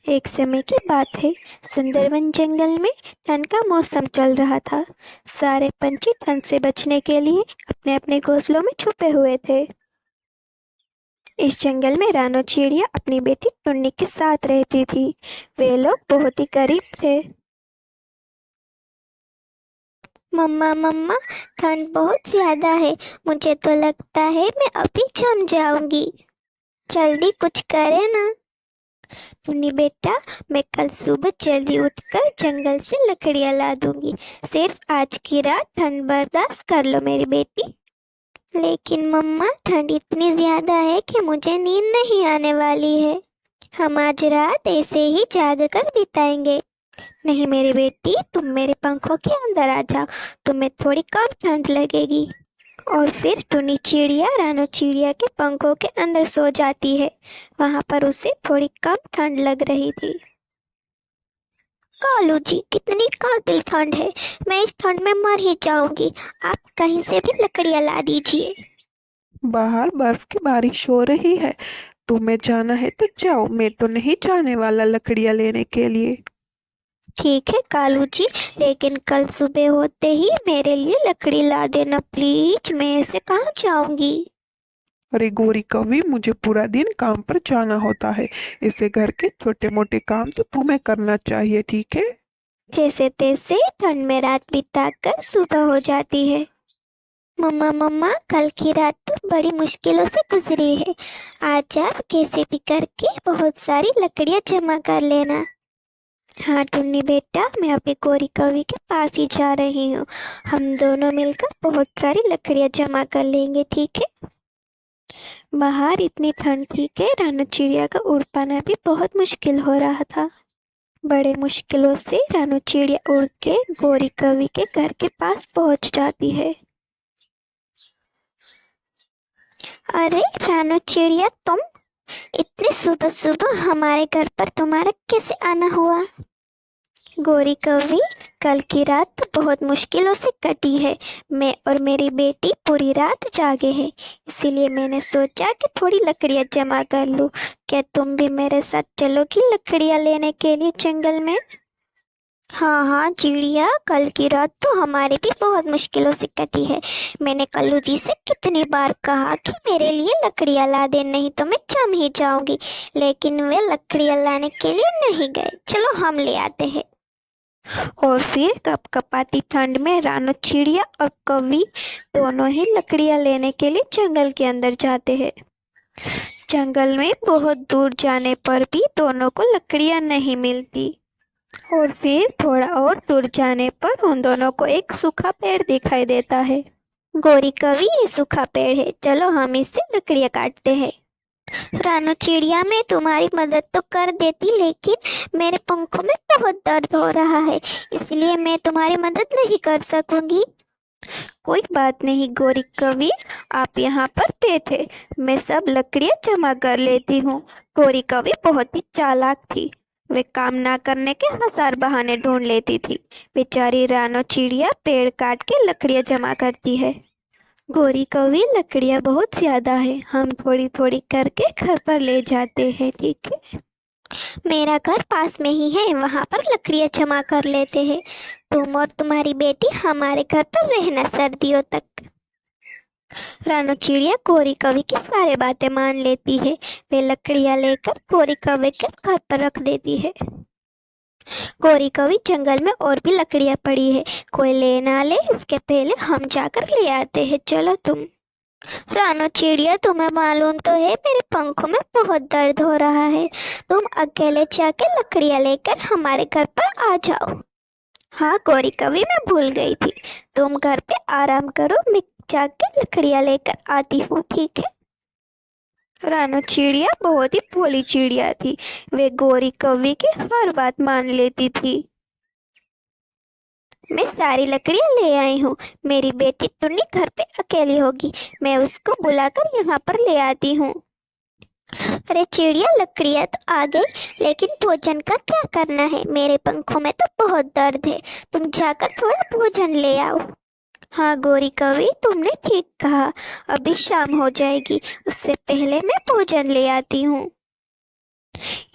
ایک سمے کی بات ہے، سندربن جنگل میں ٹھنڈ کا موسم چل رہا تھا۔ سارے پنچھی ٹھنڈ سے بچنے کے لیے اپنے اپنے گھونسلوں میں چھپے ہوئے تھے۔ اس جنگل میں رانو چڑیا اپنی بیٹی ٹنی کے ساتھ رہتی تھی۔ وہ لوگ بہت ہی قریب تھے۔ مما مما، ٹھنڈ بہت زیادہ ہے، مجھے تو لگتا ہے میں ابھی جم جاؤں گی، جلدی کچھ کرے نا۔ ٹنی بیٹا، میں کل صبح جلدی اٹھ کر جنگل سے لکڑیاں لا دوں گی، صرف آج کی رات ٹھنڈ برداشت کر لو میری بیٹی۔ لیکن مما، ٹھنڈ اتنی زیادہ ہے کہ مجھے نیند نہیں آنے والی ہے، ہم آج رات ایسے ہی جاگ کر بتائیں گے۔ نہیں میری بیٹی، تم میرے پنکھوں کے اندر آ جاؤ، تمہیں تھوڑی کم ٹھنڈ لگے گی۔ اور پھر ٹنی چڑیا رانو چڑیا کے پنکھوں کے اندر سو جاتی ہے۔ وہاں پر اسے تھوڑی کم ٹھنڈ لگ رہی تھی۔ کالو جی، کتنی قاتل ٹھنڈ ہے، میں اس ٹھنڈ میں مر ہی جاؤں گی، آپ کہیں سے بھی لکڑیاں لا دیجیے۔ باہر برف کی بارش ہو رہی ہے، تمہیں جانا ہے تو جاؤ، میں تو نہیں جانے والا لکڑیاں لینے کے لیے۔ ٹھیک ہے کالو جی، لیکن کل صبح ہوتے ہی میرے لیے لکڑی لا دینا پلیز، میں ایسے کہاں جاؤں گی۔ ارے گوری کوی، مجھے پورا دن کام پر جانا ہوتا ہے، اسے گھر کے چھوٹے موٹے کام تو تمہیں کرنا چاہیے، ٹھیک ہے؟ جیسے تیسے ٹھنڈ میں رات بتا کر صبح ہو جاتی ہے۔ مما مما، کل کی رات تو بڑی مشکلوں سے گزری ہے، آج آپ کیسے بھی کر کے بہت ساری لکڑیاں جمع کر لینا۔ ہاں ٹنی بیٹا، میں ابھی گوری کوی کے پاس ہی جا رہی ہوں، ہم دونوں مل کر بہت ساری لکڑیاں جمع کر لیں گے، ٹھیک ہے؟ باہر اتنی ٹھنڈ تھی کہ رانو چڑیا کا اڑ پانا بھی بہت مشکل ہو رہا تھا۔ بڑے مشکلوں سے رانو چڑیا اڑ کے گوری کوی کے گھر کے پاس پہنچ جاتی ہے۔ ارے رانو چڑیا، تم اتنے صبح صبح ہمارے گھر پر تمہارا کیسے آنا ہوا؟ گوری کوی، کل کی رات تو بہت مشکلوں سے کٹی ہے، میں اور میری بیٹی پوری رات جاگے ہیں، اسی لیے میں نے سوچا کہ تھوڑی لکڑیاں جمع کر لوں۔ کیا تم بھی میرے ساتھ چلو گی لکڑیاں لینے کے لیے جنگل میں؟ ہاں ہاں چڑیا، کل کی رات تو ہماری بھی بہت مشکلوں سے کٹی ہے، میں نے کلو جی سے کتنی بار کہا کہ میرے لیے لکڑیاں لا دے، نہیں تو میں جم ہی جاؤں گی، لیکن وہ لکڑیاں لانے کے لیے نہیں گئے، چلو ہم لے آتے ہیں۔ اور پھر کپ کپاتی ٹھنڈ میں رانو چڑیا اور کوی دونوں ہی لکڑیاں لینے کے لیے جنگل کے اندر جاتے ہیں۔ جنگل میں بہت دور جانے پر بھی دونوں کو لکڑیاں نہیں ملتی، اور پھر تھوڑا اور دور جانے پر ان دونوں کو ایک سوکھا پیڑ دکھائی دیتا ہے۔ گوری کوی، یہ سوکھا پیڑ ہے، چلو ہم اس سے لکڑیاں کاٹتے ہیں۔ رانو چڑیا، میں تمہاری مدد تو کر دیتی، لیکن میرے پنکھوں میں بہت درد ہو رہا ہے، اس لیے میں تمہاری مدد نہیں کر سکوں گی۔ کوئی بات نہیں گوری کوی، آپ یہاں پر بیٹھے، میں سب لکڑیاں جمع کر لیتی ہوں۔ گوری کوی بہت ہی چالاک تھی، وہ کام نہ کرنے کے ہزار بہانے ڈھونڈ لیتی تھی۔ بیچاری رانو چڑیا پیڑ کاٹ کے لکڑیاں جمع کرتی ہے۔ گوری کوی، لکڑیاں بہت زیادہ ہیں، ہم تھوڑی تھوڑی کر کے گھر پر لے جاتے ہیں، ٹھیک ہے؟ میرا گھر پاس میں ہی ہے، وہاں پر لکڑیاں جمع کر لیتے ہیں، تم اور تمہاری بیٹی ہمارے گھر پر رہنا سردیوں تک۔ رانو چڑیا گوری کوی کی سارے باتیں مان لیتی ہے، وہ لکڑیاں لے کر گوری کوی کے گھر پر رکھ دیتی ہے۔ گوری کوی، جنگل میں اور بھی لکڑیاں پڑی ہے، کوئی لے نہ لے اس کے پہلے ہم جا کر لے آتے ہیں، چلو تم۔ رانو چڑیا، تمہیں معلوم تو ہے میرے پنکھوں میں بہت درد ہو رہا ہے، تم اکیلے جا کے لکڑیاں لے کر ہمارے گھر پر آ جاؤ۔ ہاں گوری کوی، میں بھول گئی تھی، تم گھر پہ آرام کرو، میں جا کے لکڑیاں لے کر آتی ہوں، ٹھیک ہے؟ رانو چڑیا بہت ہی بھولی چڑیا تھی، وہ گوری کوی کی ہر بات مان لیتی تھی۔ میں ساری لکڑیاں لے آئی ہوں، میری بیٹی ٹنی گھر پہ اکیلی ہوگی، میں اس کو بلا کر یہاں پر لے آتی ہوں۔ ارے چڑیا، لکڑیاں تو آ گئی، لیکن بھوجن کا کیا کرنا ہے؟ میرے پنکھوں میں تو بہت درد ہے، تم جا کر تھوڑا بھوجن لے آؤ۔ ہاں گوری کوی، تم نے ٹھیک کہا، ابھی شام ہو جائے گی، اس سے پہلے میں بھوجن لے آتی ہوں۔